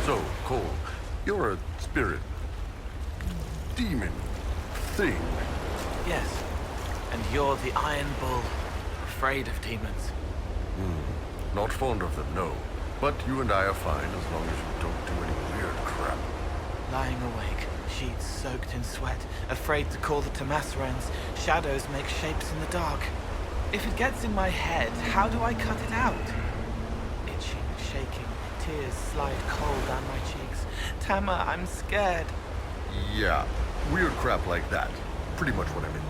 So, Cole, you're a spirit, demon, thing. Yes. And you're the Iron Bull, afraid of demons. Not fond of them, no. But you and I are fine as long as you don't do any weird crap. Lying awake, sheets soaked in sweat, afraid to call the Tomasrens. Shadows make shapes in the dark. If it gets in my head, how do I cut it out? Itching, shaking, tears slide cold down my cheeks. Tama, I'm scared. Yeah, weird crap like that. Pretty much what I meant.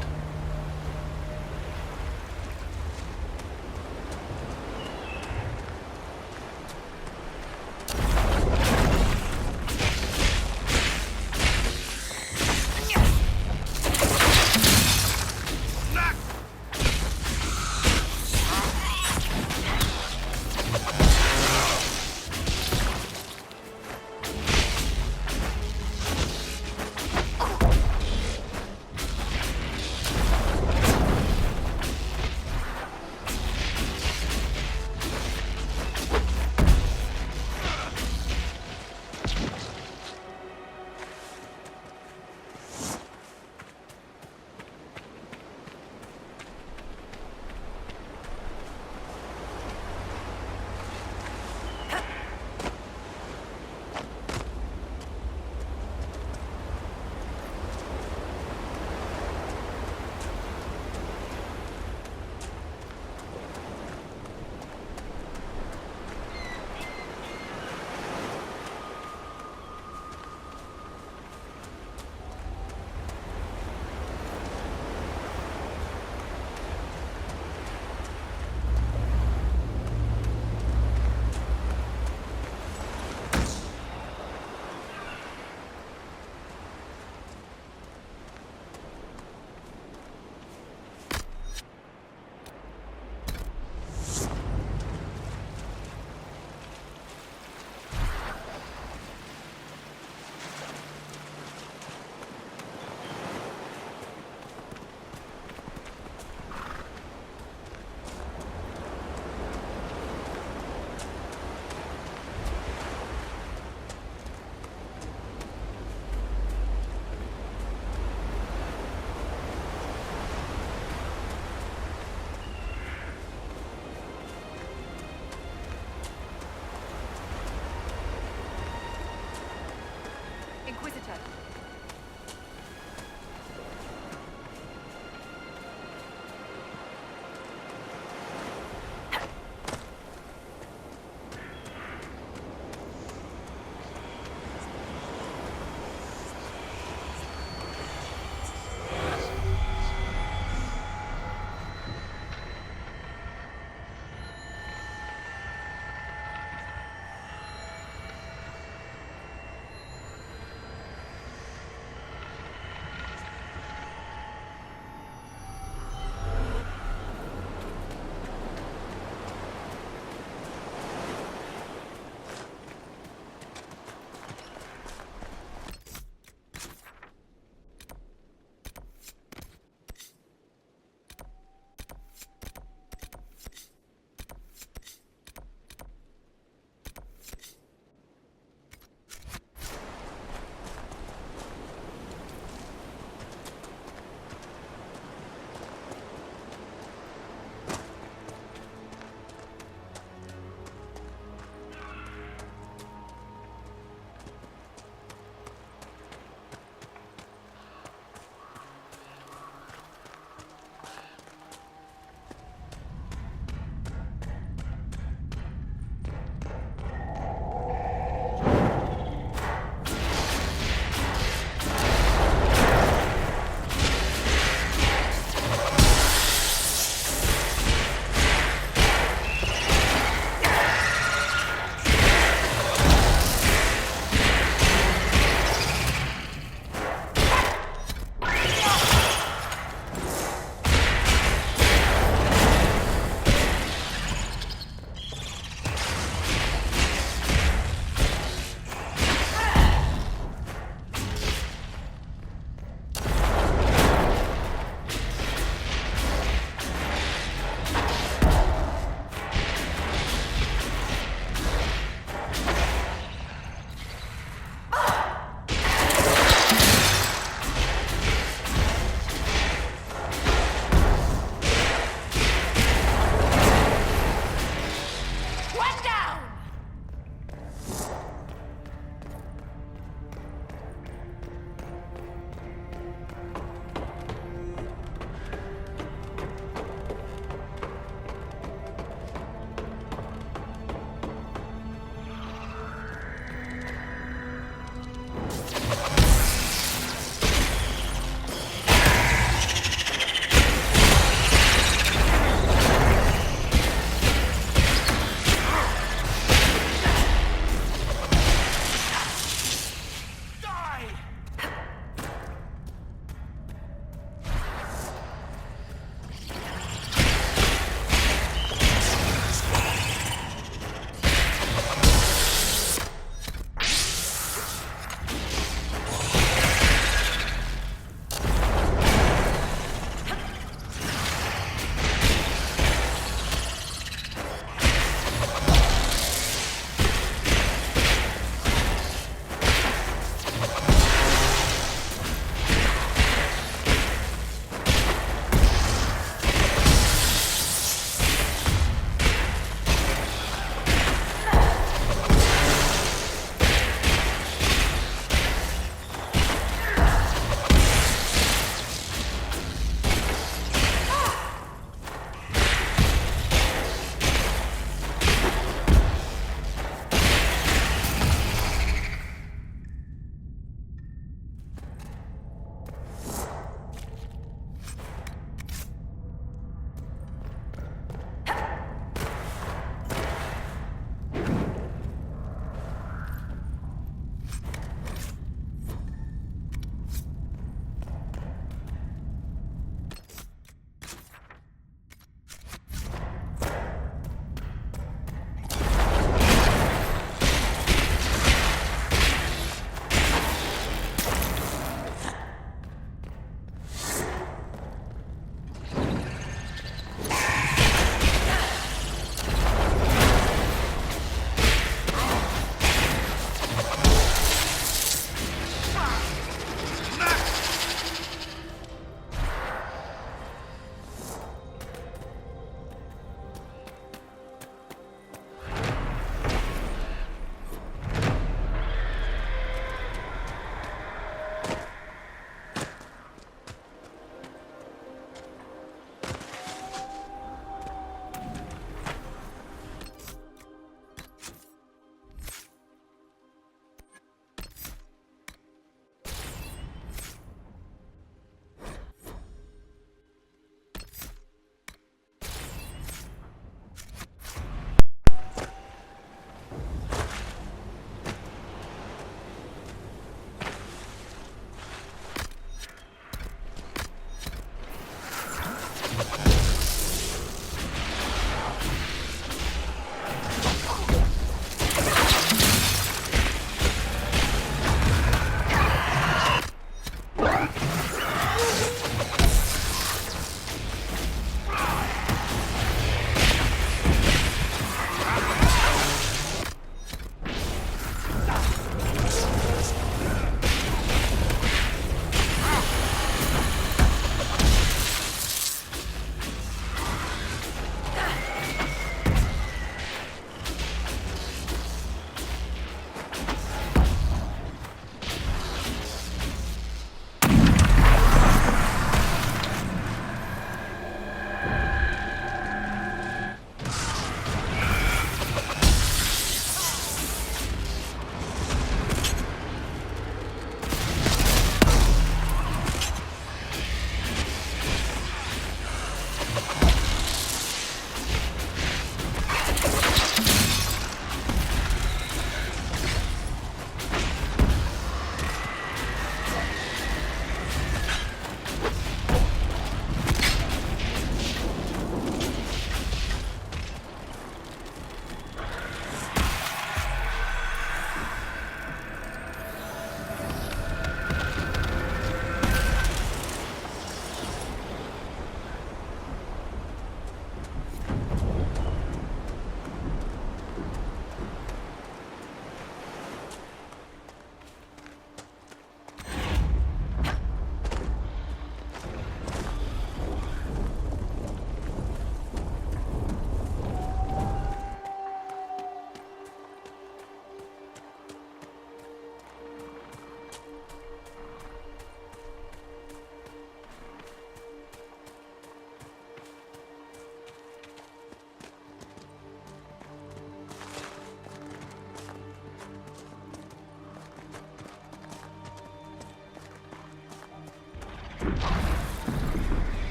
Inquisitor.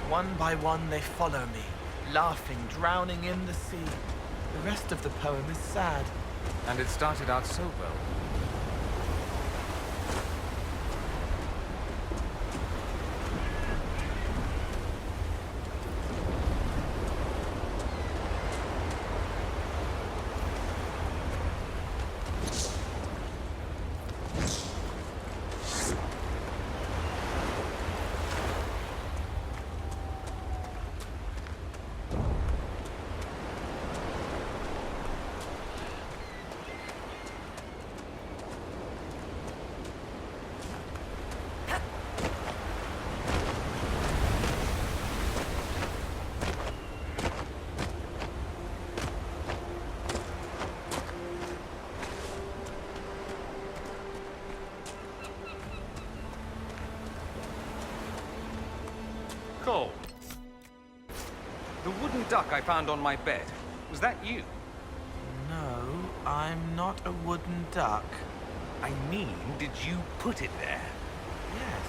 One by one they follow me, laughing, drowning in the sea. The rest of the poem is sad. And it started out so well. Cole. The wooden duck I found on my bed. Was that you? No, I'm not a wooden duck. I mean, did you put it there? Yes.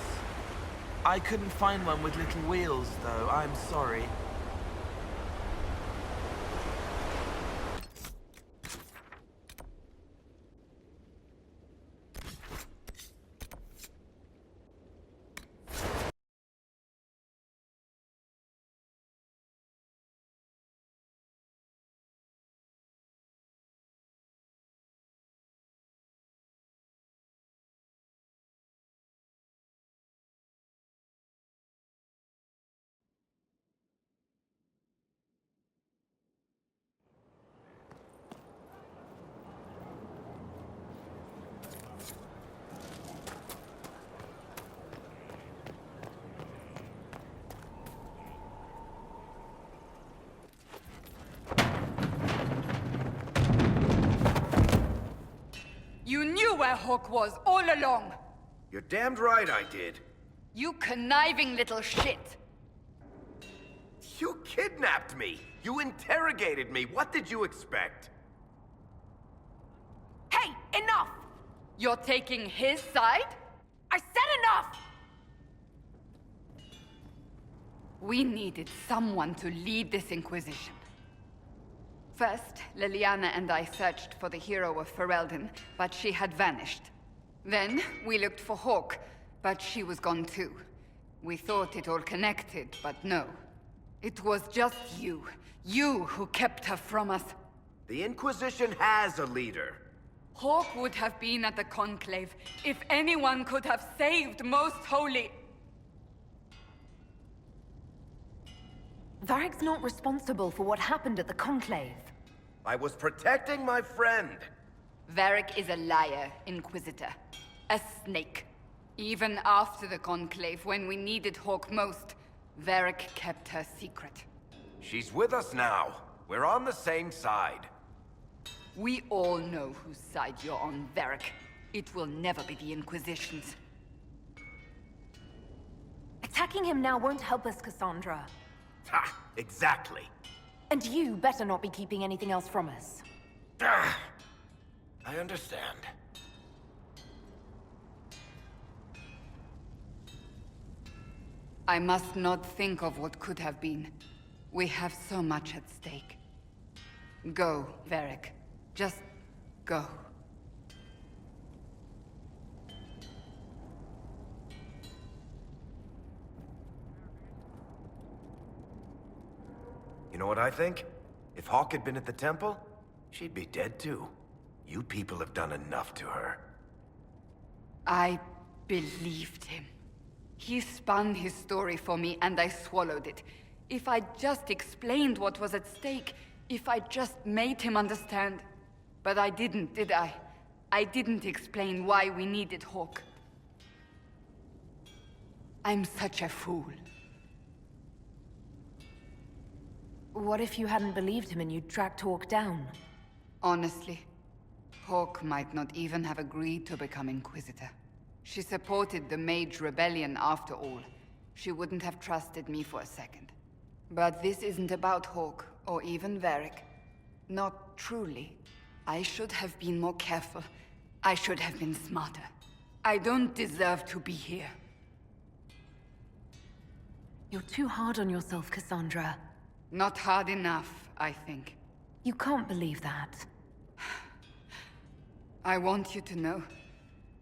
I couldn't find one with little wheels, though. I'm sorry. You knew where Hawk was all along! You're damned right I did. You conniving little shit! You kidnapped me! You interrogated me! What did you expect? Hey, enough! You're taking his side? I said enough! We needed someone to lead this Inquisition. First, Liliana and I searched for the hero of Ferelden, but she had vanished. Then, we looked for Hawk, but she was gone too. We thought it all connected, but no. It was just you. You who kept her from us. The Inquisition has a leader. Hawk would have been at the Conclave if anyone could have saved Most Holy. Varric's not responsible for what happened at the Conclave. I was protecting my friend. Varric is a liar, Inquisitor. A snake. Even after the Conclave, when we needed Hawk most, Varric kept her secret. She's with us now. We're on the same side. We all know whose side you're on, Varric. It will never be the Inquisition's. Attacking him now won't help us, Cassandra. Ha! Exactly. And you better not be keeping anything else from us. Ah, I understand. I must not think of what could have been. We have so much at stake. Go, Varric. Just go. You know what I think? If Hawk had been at the temple, She'd be dead too. You people have done enough to her. I believed him. He spun his story for me and I swallowed it. If I just explained what was at stake, if I just made him understand. But I didn't, did I? I didn't explain why we needed Hawk. I'm such a fool. What if you hadn't believed him and you'd tracked Hawk down? Honestly, Hawk might not even have agreed to become Inquisitor. She supported the Mage Rebellion after all. She wouldn't have trusted me for a second. But this isn't about Hawk, or even Varric. Not truly. I should have been more careful. I should have been smarter. I don't deserve to be here. You're too hard on yourself, Cassandra. Not hard enough, I think. You can't believe that. I want you to know,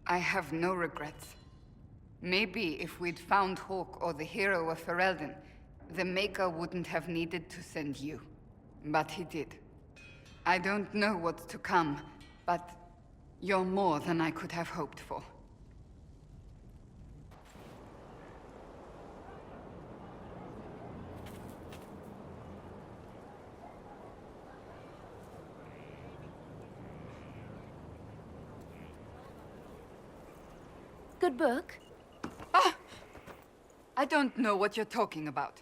I have no regrets. Maybe if we'd found Hawk or the hero of Ferelden, the Maker wouldn't have needed to send you. But he did. I don't know what's to come, but you're more than I could have hoped for. Good book. I don't know what you're talking about.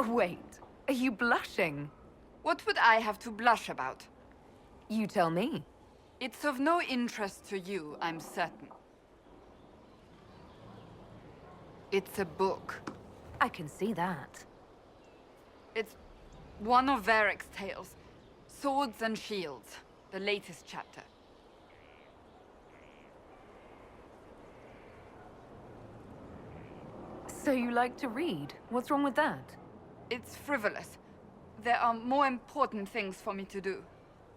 Wait, are you blushing? What would I have to blush about? You tell me. It's of no interest to you, I'm certain. It's a book. I can see that. It's one of Varric's tales. Swords and Shields, the latest chapter. So you like to read? What's wrong with that? It's frivolous. There are more important things for me to do.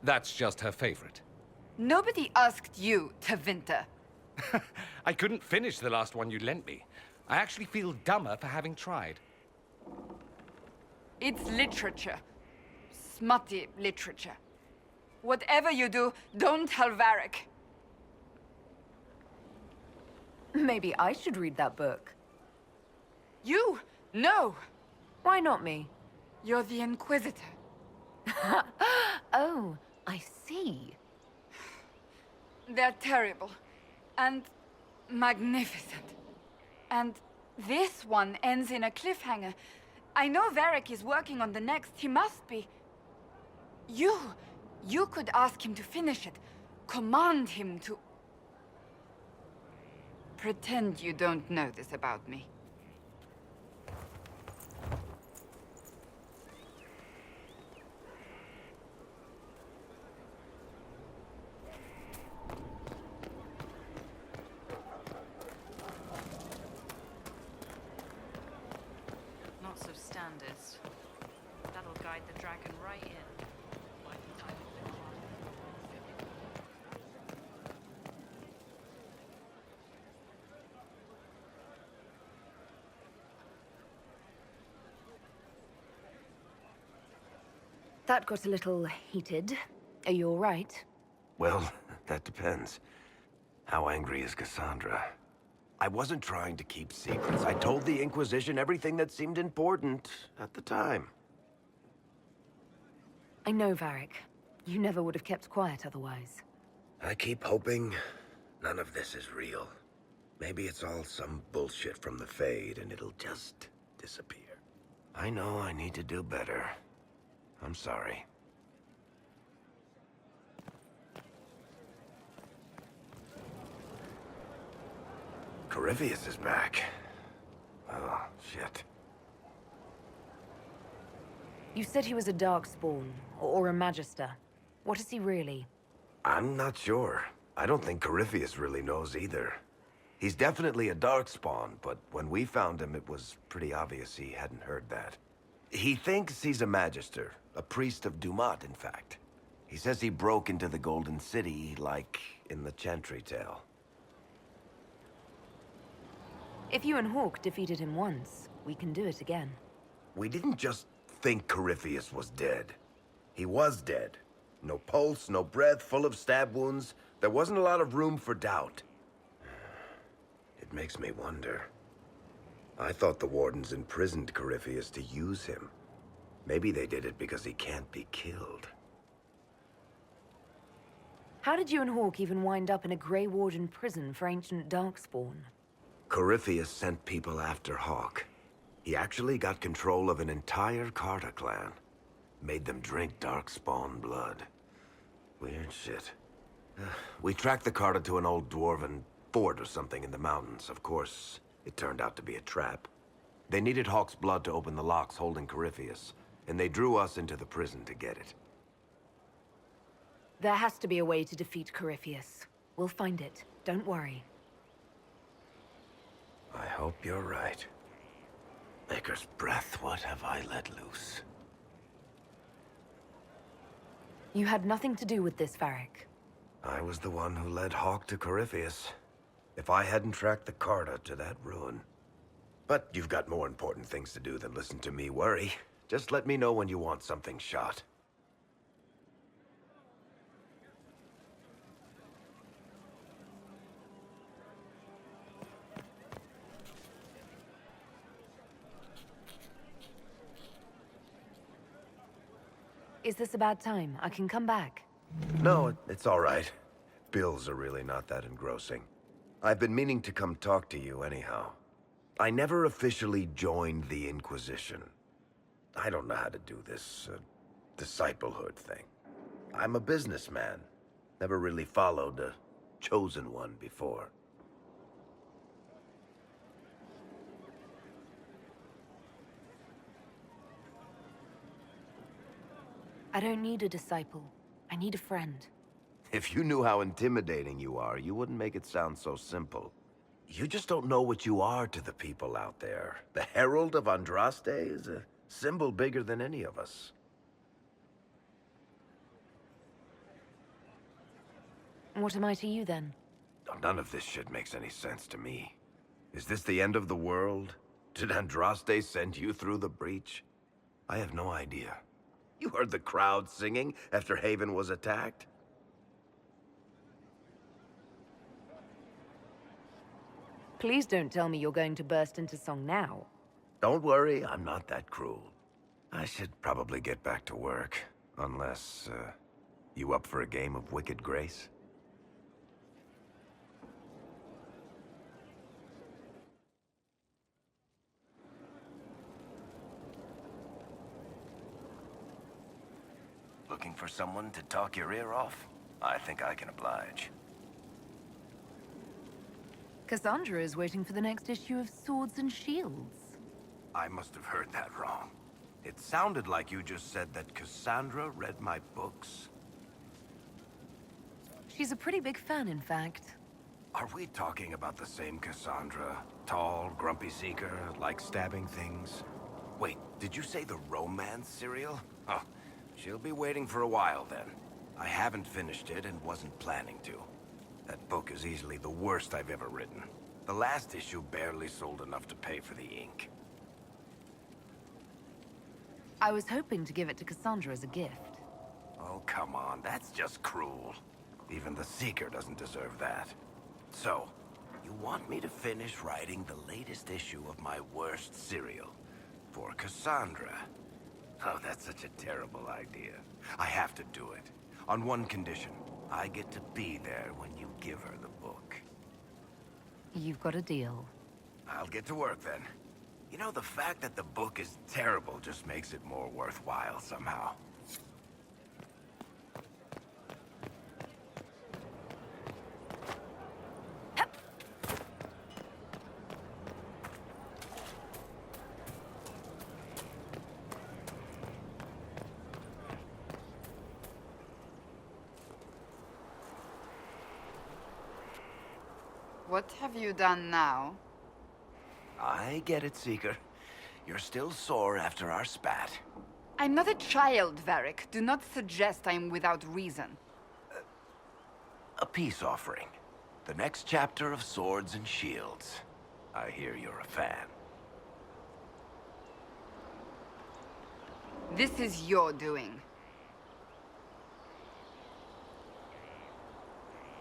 That's just her favorite. Nobody asked you, Tevinter. I couldn't finish the last one you lent me. I actually feel dumber for having tried. It's literature. Smutty literature. Whatever you do, don't tell Varric. Maybe I should read that book. You? No! Why not me? You're the Inquisitor. Oh, I see. They're terrible. And magnificent. And this one ends in a cliffhanger. I know Varric is working on the next. He must be. You could ask him to finish it. Command him to... Pretend you don't know this about me. Lots of standards. That'll guide the dragon right in. That got a little heated. Are you all right? Well, that depends. How angry is Cassandra? I wasn't trying to keep secrets. I told the Inquisition everything that seemed important at the time. I know, Varric. You never would have kept quiet otherwise. I keep hoping none of this is real. Maybe it's all some bullshit from the Fade and it'll just disappear. I know I need to do better. I'm sorry. Corypheus is back. Oh, shit. You said he was a Darkspawn, or a Magister. What is he really? I'm not sure. I don't think Corypheus really knows either. He's definitely a Darkspawn, but when we found him, it was pretty obvious he hadn't heard that. He thinks he's a Magister, a priest of Dumat, in fact. He says he broke into the Golden City, like in the Chantry tale. If you and Hawk defeated him once, we can do it again. We didn't just think Corypheus was dead. He was dead. No pulse, no breath, full of stab wounds. There wasn't a lot of room for doubt. It makes me wonder. I thought the Wardens imprisoned Corypheus to use him. Maybe they did it because he can't be killed. How did you and Hawke even wind up in a Grey Warden prison for ancient Darkspawn? Corypheus sent people after Hawke. He actually got control of an entire Carter clan. Made them drink Darkspawn blood. Weird shit. We tracked the Carter to an old dwarven fort or something in the mountains. Of course, it turned out to be a trap. They needed Hawke's blood to open the locks holding Corypheus, and they drew us into the prison to get it. There has to be a way to defeat Corypheus. We'll find it. Don't worry. I hope you're right. Maker's breath, what have I let loose? You had nothing to do with this, Varric. I was the one who led Hawke to Corypheus. If I hadn't tracked the Carter to that ruin. But you've got more important things to do than listen to me worry. Just let me know when you want something shot. Is this a bad time? I can come back. No, it's all right. Bills are really not that engrossing. I've been meaning to come talk to you anyhow. I never officially joined the Inquisition. I don't know how to do this, disciplehood thing. I'm a businessman. Never really followed a chosen one before. I don't need a disciple. I need a friend. If you knew how intimidating you are, you wouldn't make it sound so simple. You just don't know what you are to the people out there. The Herald of Andraste is a symbol bigger than any of us. What am I to you, then? None of this shit makes any sense to me. Is this the end of the world? Did Andraste send you through the breach? I have no idea. You heard the crowd singing after Haven was attacked? Please don't tell me you're going to burst into song now. Don't worry, I'm not that cruel. I should probably get back to work. Unless, you up for a game of Wicked Grace? Looking for someone to talk your ear off? I think I can oblige. Cassandra is waiting for the next issue of Swords and Shields. I must have heard that wrong. It sounded like you just said that Cassandra read my books. She's a pretty big fan, in fact. Are we talking about the same Cassandra? Tall, grumpy seeker, like stabbing things? Wait, did you say the romance serial? Huh. She'll be waiting for a while then. I haven't finished it and wasn't planning to. That book is easily the worst I've ever written. The last issue barely sold enough to pay for the ink. I was hoping to give it to Cassandra as a gift. Oh, come on, that's just cruel. Even the Seeker doesn't deserve that. So, you want me to finish writing the latest issue of my worst serial for Cassandra? Oh, that's such a terrible idea. I have to do it. On one condition. I get to be there when you give her the book. You've got a deal. I'll get to work then. You know, the fact that the book is terrible just makes it more worthwhile somehow. What have you done now? I get it, Seeker. You're still sore after our spat. I'm not a child, Varric. Do not suggest I'm without reason. A peace offering. The next chapter of Swords and Shields. I hear you're a fan. This is your doing.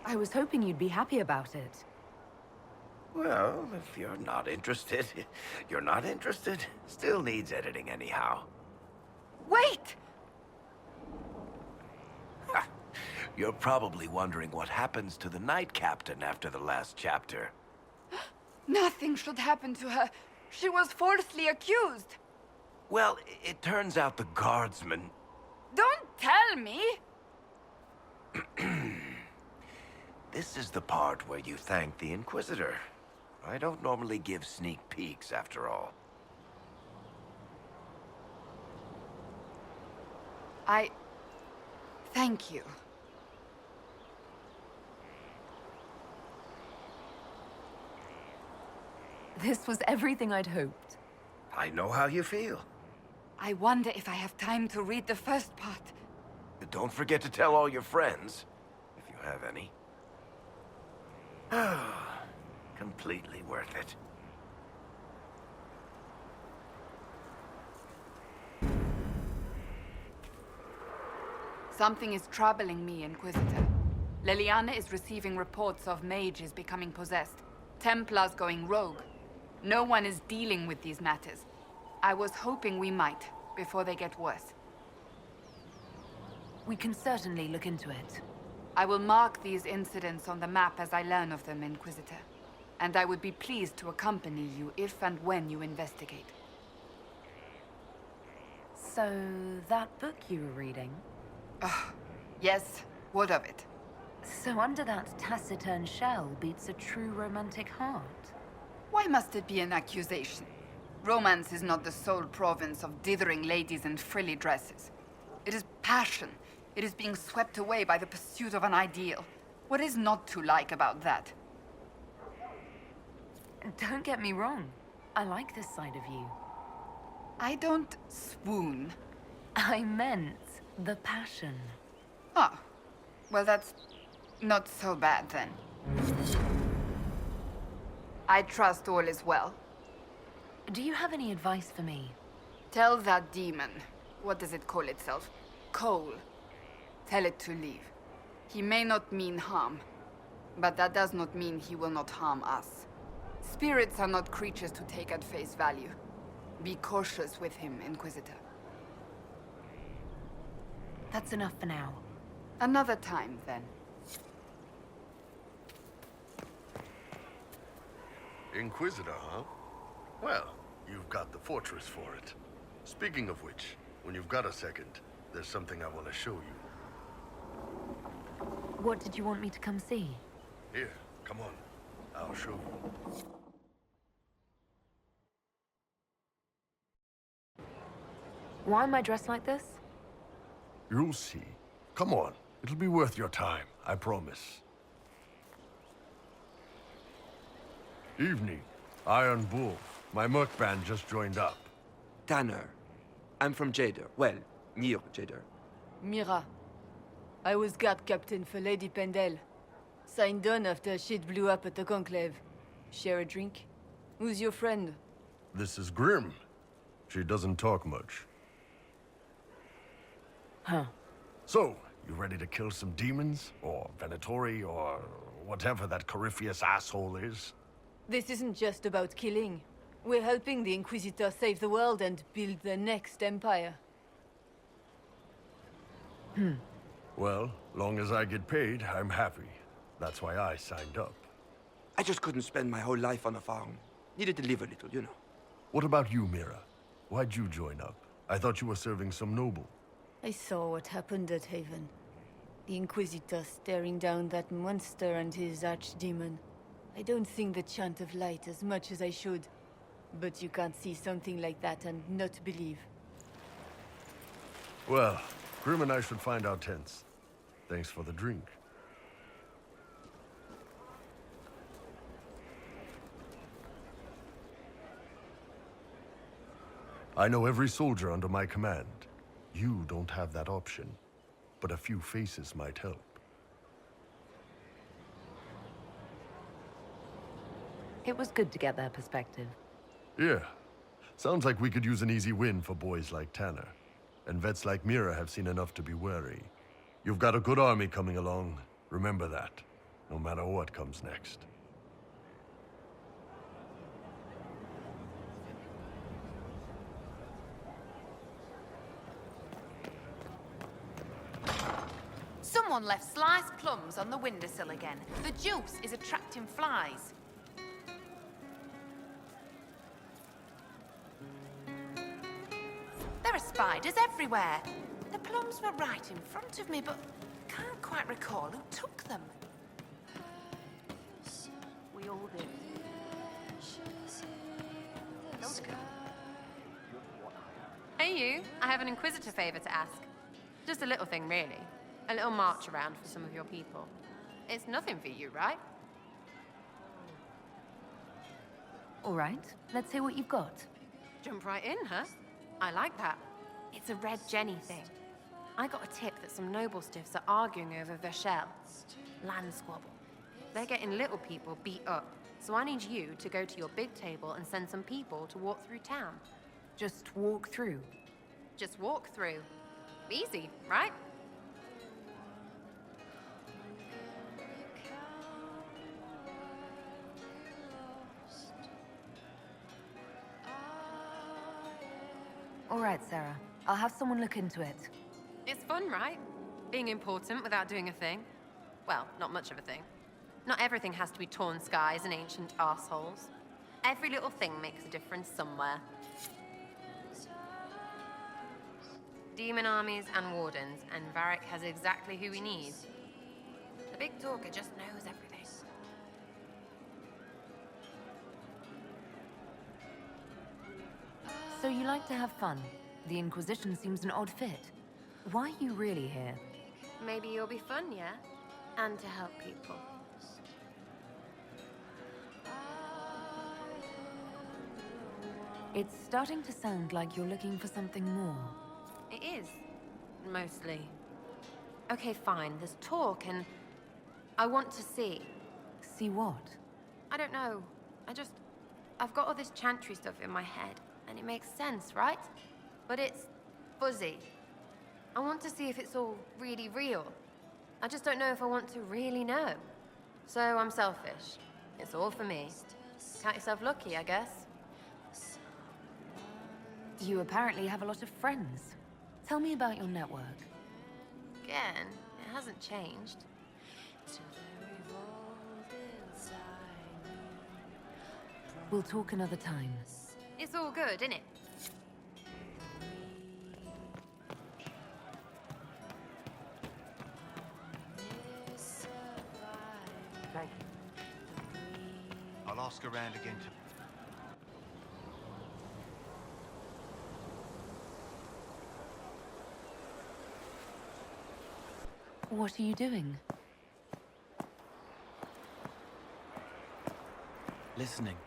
I was hoping you'd be happy about it. Well, if you're not interested, you're not interested. Still needs editing anyhow. Wait! You're probably wondering what happens to the Knight Captain after the last chapter. Nothing should happen to her. She was falsely accused. Well, it turns out the guardsman... Don't tell me! This is the part where you thank the Inquisitor. I don't normally give sneak peeks, after all. Thank you. This was everything I'd hoped. I know how you feel. I wonder if I have time to read the first part. Don't forget to tell all your friends, if you have any. Completely worth it. Something is troubling me, Inquisitor. Leliana is receiving reports of mages becoming possessed, Templars going rogue. No one is dealing with these matters. I was hoping we might, before they get worse. We can certainly look into it. I will mark these incidents on the map as I learn of them, Inquisitor. And I would be pleased to accompany you if and when you investigate. So, that book you were reading? Yes, what of it? So under that taciturn shell beats a true romantic heart. Why must it be an accusation? Romance is not the sole province of dithering ladies in frilly dresses. It is passion. It is being swept away by the pursuit of an ideal. What is not to like about that? Don't get me wrong. I like this side of you. I don't swoon. I meant the passion. Ah, well that's not so bad then. I trust all is well. Do you have any advice for me? Tell that demon, what does it call itself? Cole. Tell it to leave. He may not mean harm, but that does not mean he will not harm us. Spirits are not creatures to take at face value. Be cautious with him, Inquisitor. That's enough for now. Another time, then. Inquisitor, huh? Well, you've got the fortress for it. Speaking of which, when you've got a second, there's something I want to show you. What did you want me to come see? Here, come on. I'll show you. Why am I dressed like this? You'll see. Come on. It'll be worth your time, I promise. Evening. Iron Bull. My merc band just joined up. Tanner. I'm from Jader. Well, near Jader. Mira. I was guard captain for Lady Pendel. Signed on after shit blew up at the Conclave. Share a drink? Who's your friend? This is Grim. She doesn't talk much. Huh. So, you ready to kill some demons? Or Venatori, or whatever that Corypheus asshole is? This isn't just about killing. We're helping the Inquisitor save the world and build the next empire. Well, long as I get paid, I'm happy. That's why I signed up. I just couldn't spend my whole life on a farm. Needed to live a little, you know. What about you, Mira? Why'd you join up? I thought you were serving some noble. I saw what happened at Haven. The Inquisitor staring down that monster and his archdemon. I don't sing the chant of light as much as I should. But you can't see something like that and not believe. Well, Grim and I should find our tents. Thanks for the drink. I know every soldier under my command. You don't have that option, but a few faces might help. It was good to get their perspective. Yeah. Sounds like we could use an easy win for boys like Tanner. and vets like Mira have seen enough to be wary. You've got a good army coming along. Remember that, no matter what comes next. Someone left sliced plums on the windowsill again. The juice is attracting flies. There are spiders everywhere. The plums were right in front of me, but can't quite recall who took them. We all did. Hey you, I have an Inquisitor favor to ask. Just a little thing, really. A little march around for some of your people. It's nothing for you, right? All right, let's hear what you've got. Jump right in, huh? I like that. It's a Red Jenny thing. I got a tip that some noble stiffs are arguing over Vershel. Land squabble. They're getting little people beat up. So I need you to go to your big table and send some people to walk through town. Just walk through. Just walk through. Easy, right? All right, Sarah. I'll have someone look into it. It's fun, right? Being important without doing a thing. Well, not much of a thing. Not everything has to be torn skies and ancient arseholes. Every little thing makes a difference somewhere. Demon armies and wardens, and Varric has exactly who we need. The big talker just knows everything. So you like to have fun. The Inquisition seems an odd fit. Why are you really here? Maybe you'll be fun, yeah? And to help people. It's starting to sound like you're looking for something more. It is. Mostly. Okay, fine. There's talk and... I want to see. See what? I don't know. I've got all this chantry stuff in my head, and it makes sense, right? But it's fuzzy. I want to see if it's all really real. I just don't know if I want to really know. So I'm selfish. It's all for me. Count yourself lucky, I guess. You apparently have a lot of friends. Tell me about your network. Again, it hasn't changed. We'll talk another time. It's all good, isn't it? Thank you. I'll ask around again to... What are you doing? Listening.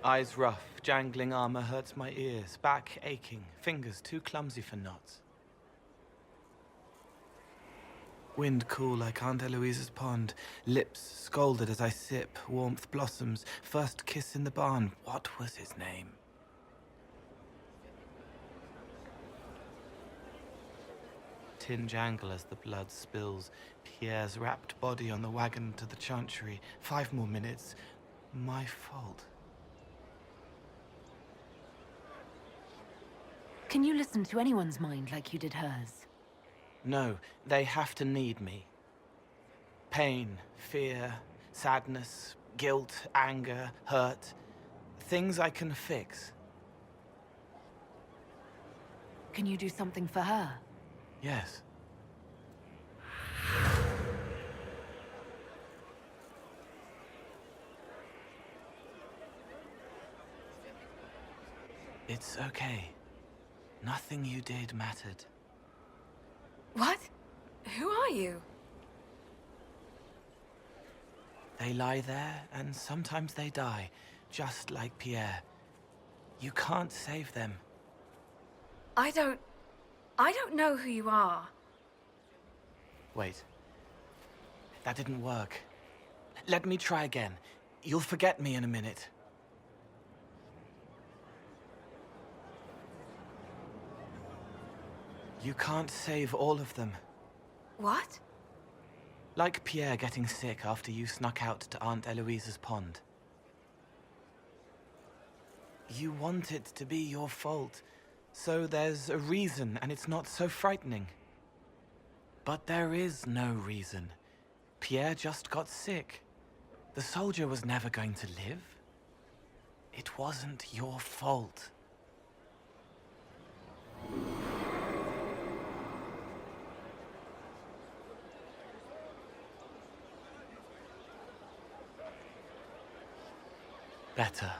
Eyes rough, jangling armor hurts my ears, back aching, fingers too clumsy for knots. Wind cool like Aunt Eloise's pond, lips scalded as I sip, warmth blossoms, first kiss in the barn, what was his name? Tin jangle as the blood spills, Pierre's wrapped body on the wagon to the chantry, 5 more minutes, my fault. Can you listen to anyone's mind like you did hers? No, they have to need me. Pain, fear, sadness, guilt, anger, hurt. Things I can fix. Can you do something for her? Yes. It's okay. Nothing you did mattered. What? Who are you? They lie there, and sometimes they die, just like Pierre. You can't save them. I don't know who you are. Wait. That didn't work. Let me try again. You'll forget me in a minute. You can't save all of them. What? Like Pierre getting sick after you snuck out to Aunt Eloise's pond. You want it to be your fault, so there's a reason and it's not so frightening. But there is no reason. Pierre just got sick. The soldier was never going to live. It wasn't your fault. Better.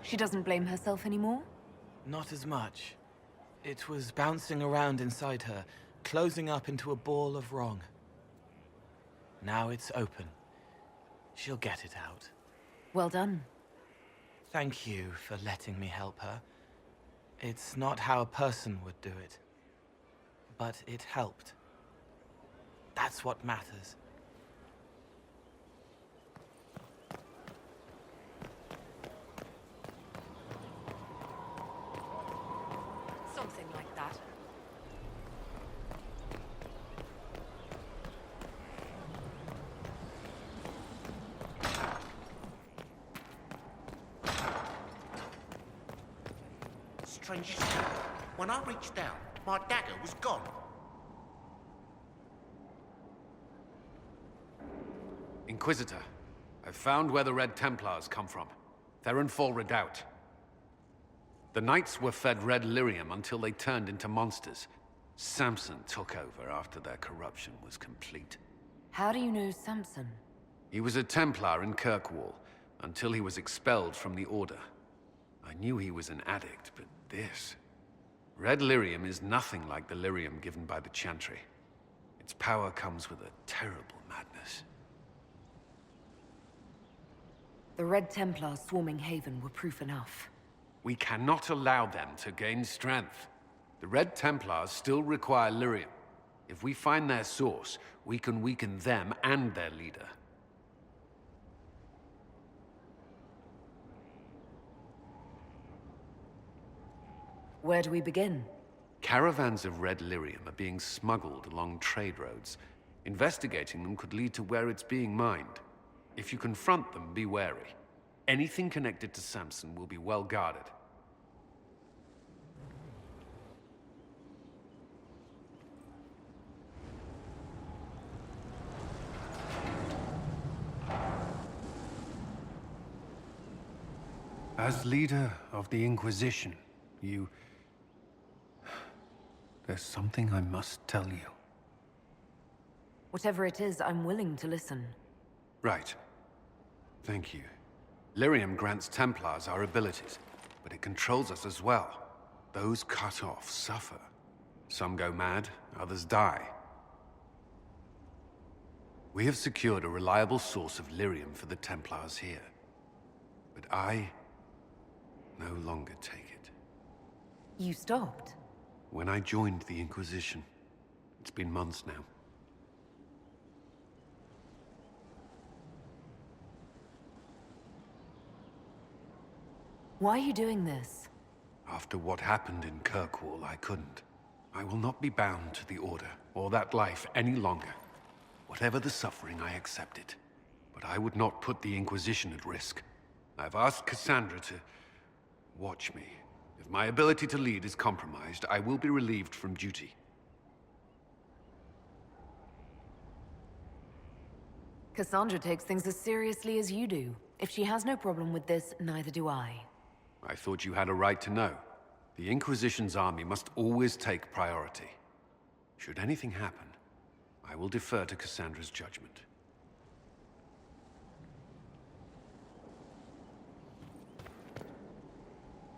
She doesn't blame herself anymore? Not as much. It was bouncing around inside her, closing up into a ball of wrong. Now it's open. She'll get it out. Well done. Thank you for letting me help her. It's not how a person would do it. But it helped. That's what matters. Something like that. Strange as hell. When I reached down, my dagger was gone. Inquisitor, I've found where the Red Templars come from. Therenfall Redoubt. The Knights were fed red lyrium until they turned into monsters. Samson took over after their corruption was complete. How do you know Samson? He was a Templar in Kirkwall, until he was expelled from the Order. I knew he was an addict, but this... Red lyrium is nothing like the lyrium given by the Chantry. Its power comes with a terrible madness. The Red Templars swarming Haven were proof enough. We cannot allow them to gain strength. The Red Templars still require lyrium. If we find their source, we can weaken them and their leader. Where do we begin? Caravans of red lyrium are being smuggled along trade roads. Investigating them could lead to where it's being mined. If you confront them, be wary. Anything connected to Samson will be well guarded. As leader of the Inquisition, there's something I must tell you. Whatever it is, I'm willing to listen. Right. Thank you. Lyrium grants Templars our abilities, but it controls us as well. Those cut off suffer. Some go mad, others die. We have secured a reliable source of lyrium for the Templars here. But I no longer take it. You stopped? When I joined the Inquisition. It's been months now. Why are you doing this? After what happened in Kirkwall, I couldn't. I will not be bound to the Order, or that life any longer. Whatever the suffering, I accept it. But I would not put the Inquisition at risk. I've asked Cassandra to watch me. If my ability to lead is compromised, I will be relieved from duty. Cassandra takes things as seriously as you do. If she has no problem with this, neither do I. I thought you had a right to know. The Inquisition's army must always take priority. Should anything happen, I will defer to Cassandra's judgment.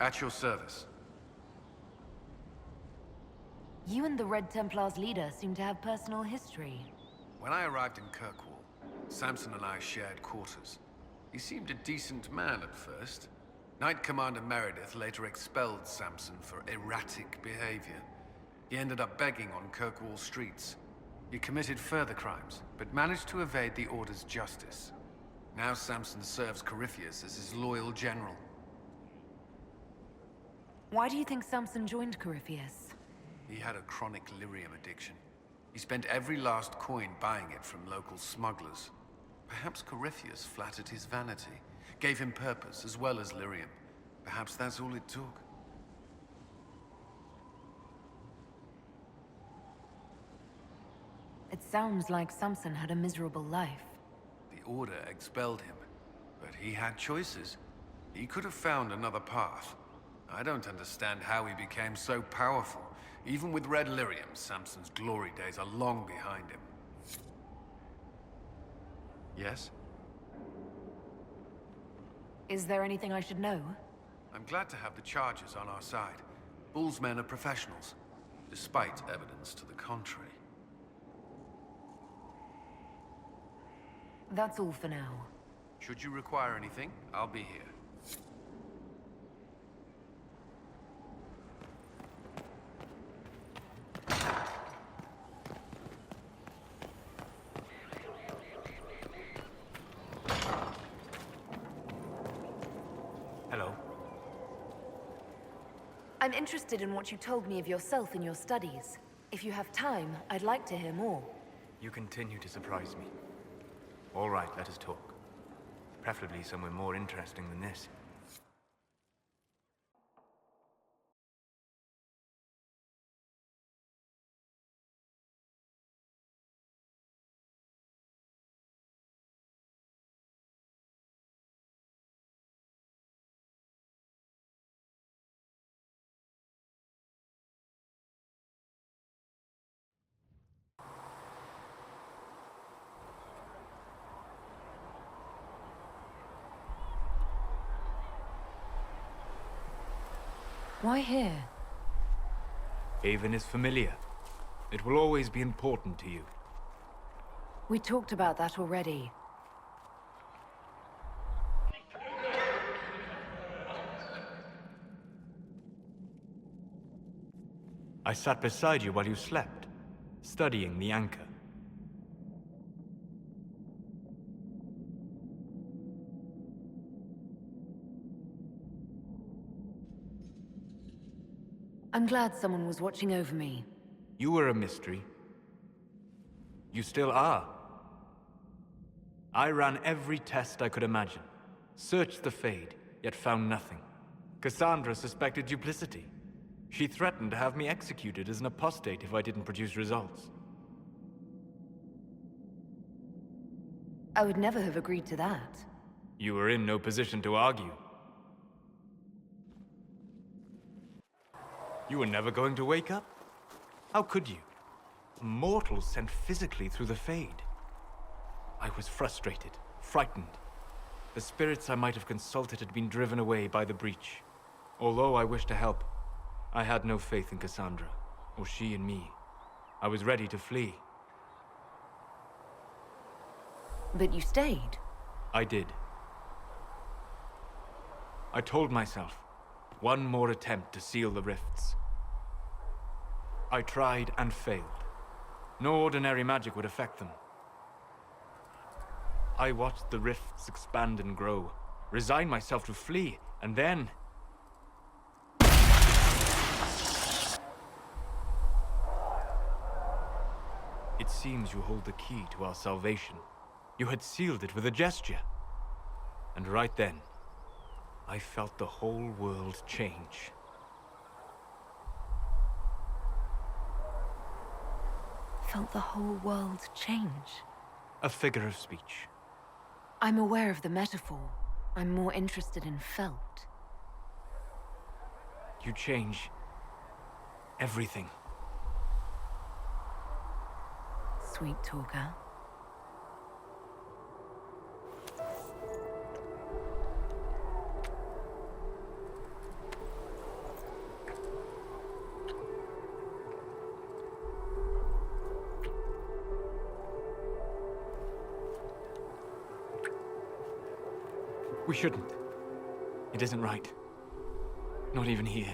At your service. You and the Red Templars' leader seem to have personal history. When I arrived in Kirkwall, Samson and I shared quarters. He seemed a decent man at first. Knight Commander Meredith later expelled Samson for erratic behavior. He ended up begging on Kirkwall streets. He committed further crimes, but managed to evade the Order's justice. Now Samson serves Corypheus as his loyal general. Why do you think Samson joined Corypheus? He had a chronic lyrium addiction. He spent every last coin buying it from local smugglers. Perhaps Corypheus flattered his vanity, gave him purpose as well as lyrium. Perhaps that's all it took. It sounds like Samson had a miserable life. The Order expelled him, but he had choices. He could have found another path. I don't understand how he became so powerful. Even with red lyrium, Samson's glory days are long behind him. Yes? Is there anything I should know? I'm glad to have the Chargers on our side. Bull's men are professionals, despite evidence to the contrary. That's all for now. Should you require anything, I'll be here. Hello. I'm interested in what you told me of yourself in your studies. If you have time, I'd like to hear more. You continue to surprise me. All right, let us talk. Preferably somewhere more interesting than this. Why here? Haven is familiar. It will always be important to you. We talked about that already. I sat beside you while you slept, studying the anchor. I'm glad someone was watching over me. You were a mystery. You still are. I ran every test I could imagine. Searched the Fade, yet found nothing. Cassandra suspected duplicity. She threatened to have me executed as an apostate if I didn't produce results. I would never have agreed to that. You were in no position to argue. You were never going to wake up? How could you? A mortal sent physically through the Fade. I was frustrated, frightened. The spirits I might have consulted had been driven away by the breach. Although I wished to help, I had no faith in Cassandra, or she in me. I was ready to flee. But you stayed. I did. I told myself, one more attempt to seal the rifts. I tried and failed. No ordinary magic would affect them. I watched the rifts expand and grow, resigned myself to flee, and then... It seems you hold the key to our salvation. You had sealed it with a gesture. And right then, I felt the whole world change. Felt the whole world change. A figure of speech. I'm aware of the metaphor. I'm more interested in felt. You change everything. Sweet talker. We shouldn't. It isn't right. Not even here.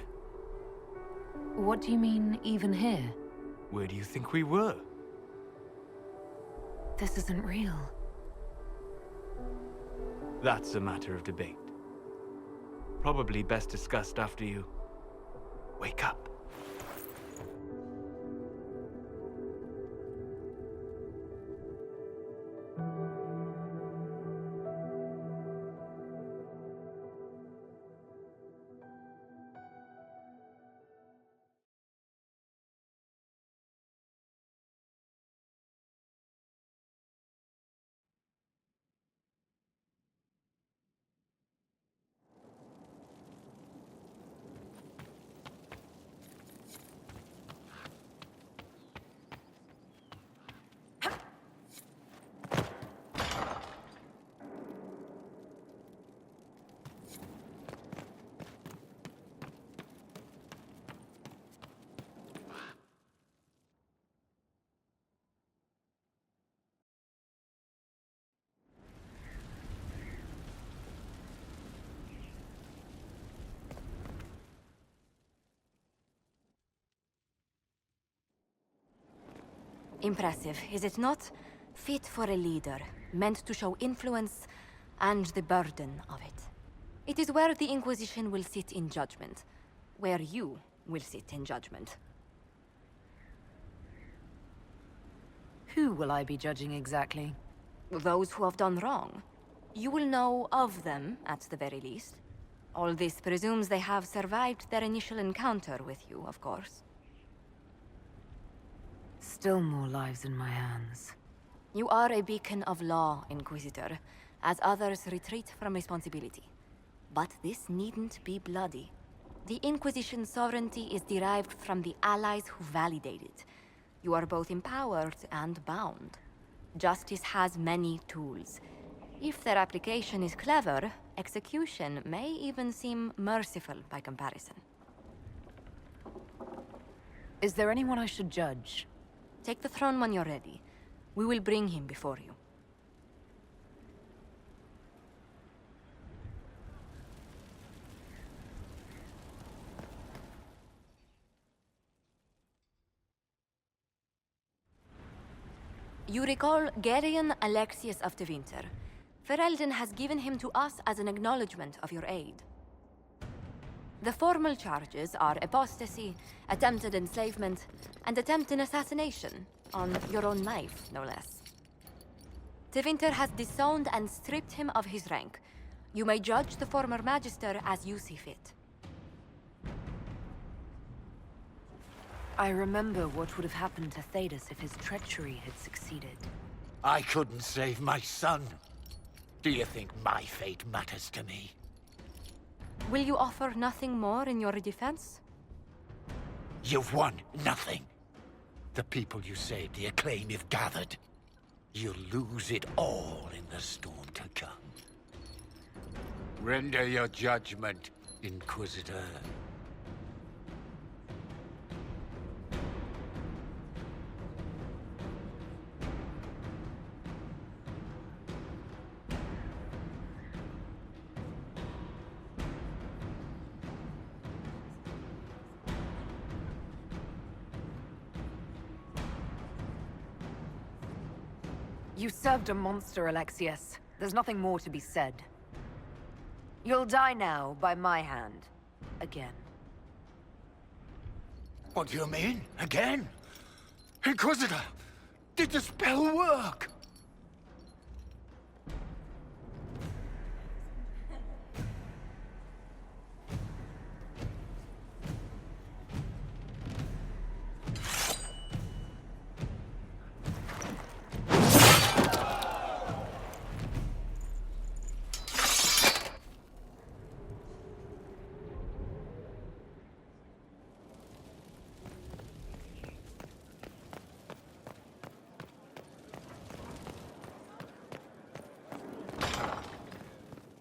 What do you mean, even here? Where do you think we were? This isn't real. That's a matter of debate. Probably best discussed after you wake up. Impressive, is it not? Fit for a leader, meant to show influence and the burden of it. It is where the Inquisition will sit in judgment. Where you will sit in judgment. Who will I be judging exactly? Those who have done wrong. You will know of them, at the very least. All this presumes they have survived their initial encounter with you, of course. Still more lives in my hands. You are a beacon of law, Inquisitor, as others retreat from responsibility. But this needn't be bloody. The Inquisition's sovereignty is derived from the allies who validate it. You are both empowered and bound. Justice has many tools. If their application is clever, execution may even seem merciful by comparison. Is there anyone I should judge? Take the throne when you're ready. We will bring him before you. You recall Gerion Alexius of Tevinter. Ferelden has given him to us as an acknowledgement of your aid. The formal charges are apostasy, attempted enslavement, and attempted assassination, on your own life, no less. Tevinter has disowned and stripped him of his rank. You may judge the former Magister as you see fit. I remember what would have happened to Thedas if his treachery had succeeded. I couldn't save my son. Do you think my fate matters to me? Will you offer nothing more in your defense? You've won nothing. The people you saved, the acclaim you've gathered. You'll lose it all in the storm to come. Render your judgment, Inquisitor. You served a monster, Alexius. There's nothing more to be said. You'll die now, by my hand. Again. What do you mean? Again? Inquisitor! Did the spell work?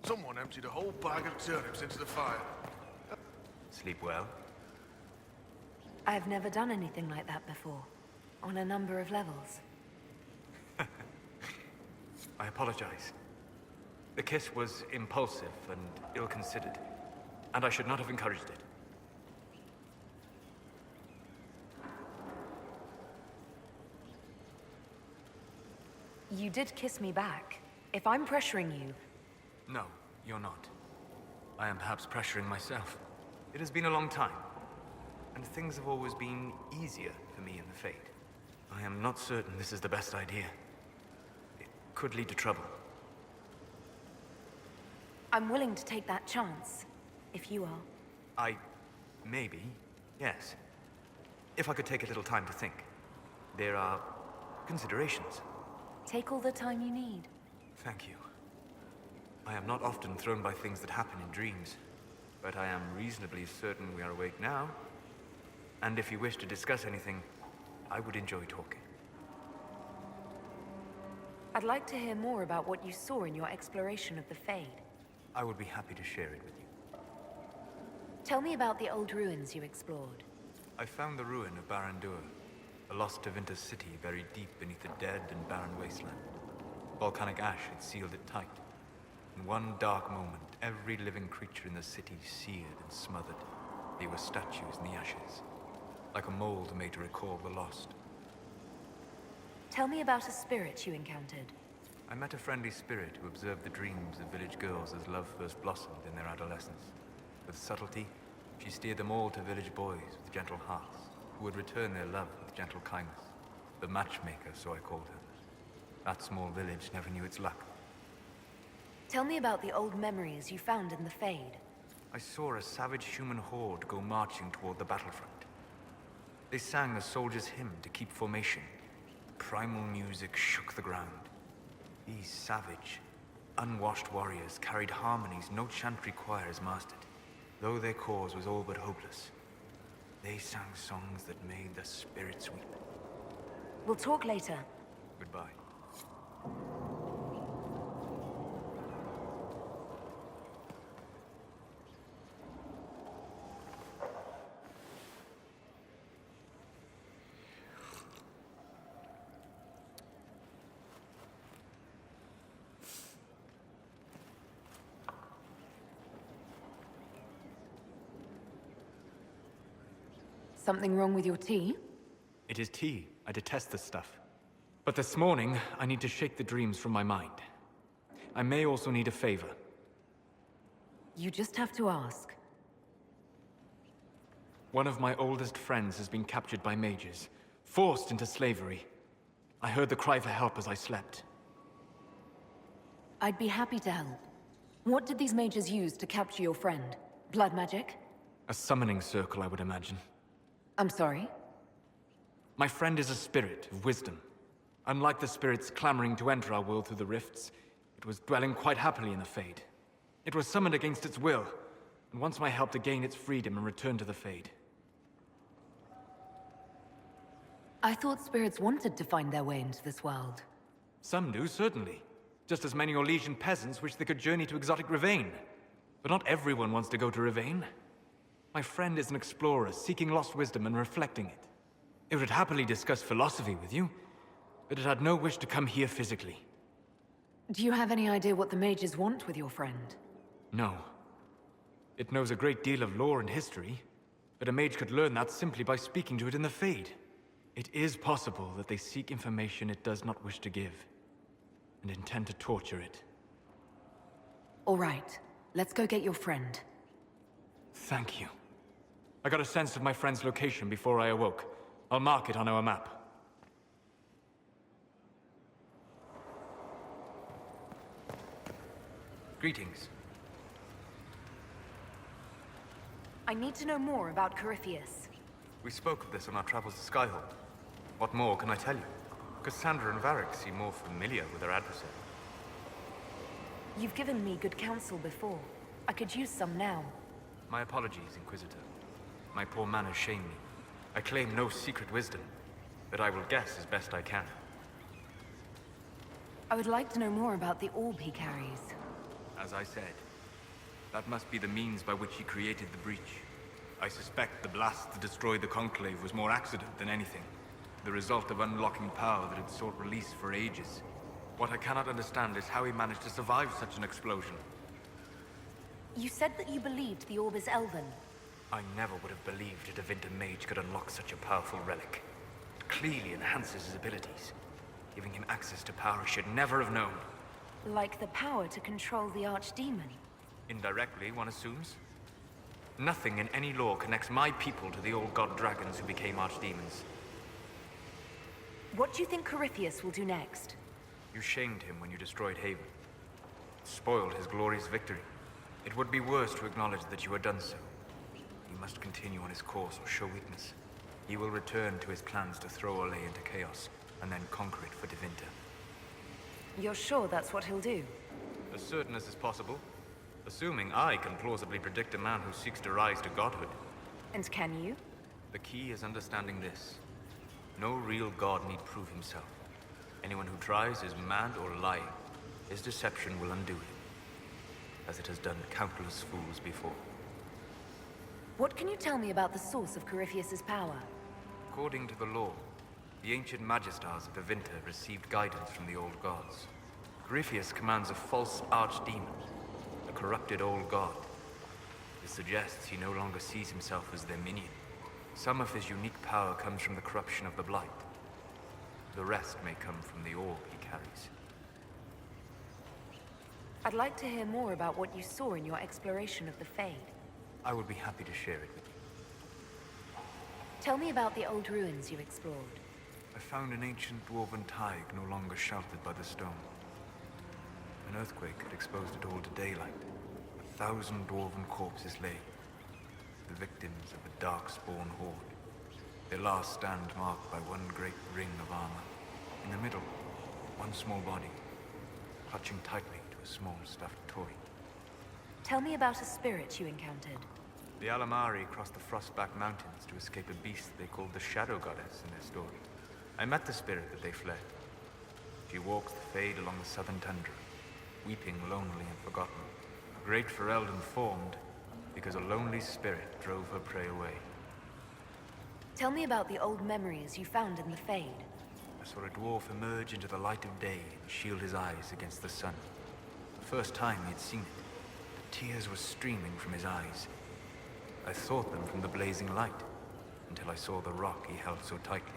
Someone emptied a whole bag of turnips into the fire. Sleep well? I've never done anything like that before. On a number of levels. I apologize. The kiss was impulsive and ill-considered, and I should not have encouraged it. You did kiss me back. If I'm pressuring you... No, you're not. I am perhaps pressuring myself. It has been a long time, and things have always been easier for me in the Fade. I am not certain this is the best idea. It could lead to trouble. I'm willing to take that chance, if you are. Maybe, yes. If I could take a little time to think. There are considerations. Take all the time you need. Thank you. I am not often thrown by things that happen in dreams, but I am reasonably certain we are awake now. And if you wish to discuss anything, I would enjoy talking. I'd like to hear more about what you saw in your exploration of the Fade. I would be happy to share it with you. Tell me about the old ruins you explored. I found the ruin of Barandur, a lost Tevinter city buried deep beneath a dead and barren wasteland. Volcanic ash had sealed it tight. In one dark moment, every living creature in the city seared and smothered. They were statues in the ashes, like a mold made to recall the lost. Tell me about a spirit you encountered. I met a friendly spirit who observed the dreams of village girls as love first blossomed in their adolescence. With subtlety, she steered them all to village boys with gentle hearts, who would return their love with gentle kindness. The matchmaker, so I called her. That small village never knew its luck. Tell me about the old memories you found in the Fade. I saw a savage human horde go marching toward the battlefront. They sang a soldier's hymn to keep formation. Primal music shook the ground. These savage, unwashed warriors carried harmonies no chantry choirs mastered, though their cause was all but hopeless. They sang songs that made the spirits weep. We'll talk later. Goodbye. Something wrong with your tea? It is tea. I detest this stuff. But this morning, I need to shake the dreams from my mind. I may also need a favor. You just have to ask. One of my oldest friends has been captured by mages, forced into slavery. I heard the cry for help as I slept. I'd be happy to help. What did these mages use to capture your friend? Blood magic? A summoning circle, I would imagine. I'm sorry? My friend is a spirit of wisdom. Unlike the spirits clamoring to enter our world through the rifts, it was dwelling quite happily in the Fade. It was summoned against its will, and wants my help to gain its freedom and return to the Fade. I thought spirits wanted to find their way into this world. Some do, certainly. Just as many Orlesian peasants wish they could journey to exotic Rivain. But not everyone wants to go to Rivain. My friend is an explorer, seeking lost wisdom and reflecting it. It would happily discuss philosophy with you, but it had no wish to come here physically. Do you have any idea what the mages want with your friend? No. It knows a great deal of lore and history, but a mage could learn that simply by speaking to it in the Fade. It is possible that they seek information it does not wish to give, and intend to torture it. All right, let's go get your friend. Thank you. I got a sense of my friend's location before I awoke. I'll mark it on our map. Greetings. I need to know more about Corypheus. We spoke of this on our travels to Skyhold. What more can I tell you? Cassandra and Varric seem more familiar with their adversary. You've given me good counsel before. I could use some now. My apologies, Inquisitor. My poor manners shame me. I claim no secret wisdom, but I will guess as best I can. I would like to know more about the orb he carries. As I said, that must be the means by which he created the breach. I suspect the blast that destroyed the Conclave was more accident than anything. The result of unlocking power that had sought release for ages. What I cannot understand is how he managed to survive such an explosion. You said that you believed the orb is elven. I never would have believed a Devinter mage could unlock such a powerful relic. It clearly enhances his abilities, giving him access to power he should never have known. Like the power to control the archdemon. Indirectly, one assumes. Nothing in any law connects my people to the old god dragons who became archdemons. What do you think Corypheus will do next? You shamed him when you destroyed Haven. Spoiled his glorious victory. It would be worse to acknowledge that you had done so. He must continue on his course or show weakness. He will return to his plans to throw Olay into chaos, and then conquer it for Devinter. You're sure that's what he'll do? As certain as is possible. Assuming I can plausibly predict a man who seeks to rise to godhood. And can you? The key is understanding this. No real god need prove himself. Anyone who tries is mad or lying. His deception will undo him, as it has done countless fools before. What can you tell me about the source of Corypheus's power? According to the law, the ancient Magistars of Devinter received guidance from the old gods. Corypheus commands a false archdemon, a corrupted old god. This suggests he no longer sees himself as their minion. Some of his unique power comes from the corruption of the Blight. The rest may come from the orb he carries. I'd like to hear more about what you saw in your exploration of the Fade. I would be happy to share it with you. Tell me about the old ruins you explored. I found an ancient dwarven thaig no longer sheltered by the stone. An earthquake had exposed it all to daylight. 1,000 dwarven corpses lay, the victims of a dark-spawn horde. Their last stand marked by one great ring of armor. In the middle, one small body, clutching tightly to a small stuffed toy. Tell me about a spirit you encountered. The Alamari crossed the Frostback Mountains to escape a beast they called the Shadow Goddess in their story. I met the spirit that they fled. She walks the Fade along the southern tundra, weeping lonely and forgotten. A great Ferelden formed because a lonely spirit drove her prey away. Tell me about the old memories you found in the Fade. I saw a dwarf emerge into the light of day and shield his eyes against the sun. The first time he had seen it, the tears were streaming from his eyes. I thought them from the blazing light, until I saw the rock he held so tightly.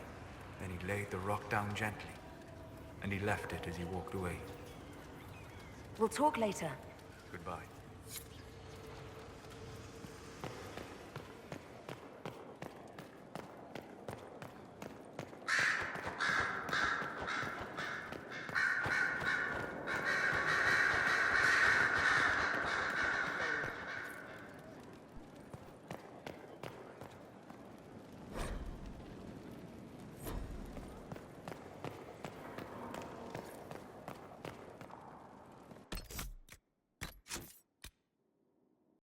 Then he laid the rock down gently, and he left it as he walked away. We'll talk later. Goodbye.